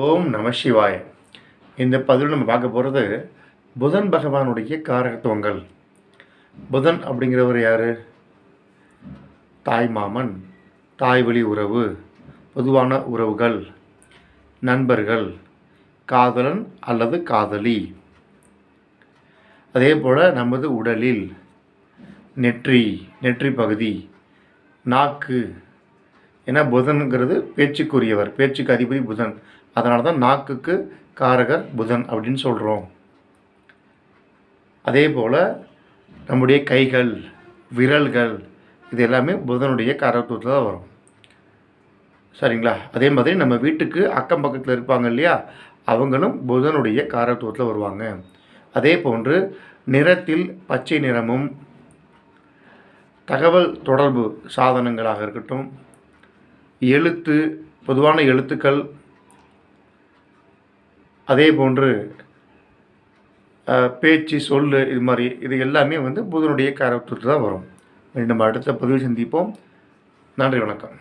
ஓம் நம சிவாய. இந்த பதிவில் நம்ம பார்க்க போகிறது புதன் பகவானுடைய காரகத்துவங்கள். புதன் அப்படிங்கிறவர் யார்? தாய் மாமன், தாய் வழி உறவு, பொதுவான உறவுகள், நண்பர்கள், காதலன் அல்லது காதலி. அதே போல் நமது உடலில் நெற்றி பகுதி, நாக்கு. ஏன்னா புதன்கிறது பேச்சுக்குரியவர், பேச்சுக்கு அதிபதி புதன். அதனால தான் நாக்குக்கு காரகர் புதன் அப்படின்னு சொல்கிறோம். அதே போல் நம்முடைய கைகள், விரல்கள், இது எல்லாமே புதனுடைய காரகத்துவத்தில் தான் வரும். சரிங்களா? அதே மாதிரி நம்ம வீட்டுக்கு அக்கம் பக்கத்தில் இருப்பாங்க இல்லையா, அவங்களும் புதனுடைய காரகத்துவத்தில் வருவாங்க. அதே போன்று நிறத்தில் பச்சை நிறமும், தகவல் தொடர்பு சாதனங்களாக இருக்கட்டும், எழுத்து, பொதுவான எழுத்துக்கள், அதே போன்று பேச்சு, சொல், இது எல்லாமே புதனுடைய காரகத்துவத்தில் தான் வரும். நம்ம அடுத்த பதிவு சந்திப்போம். நன்றி, வணக்கம்.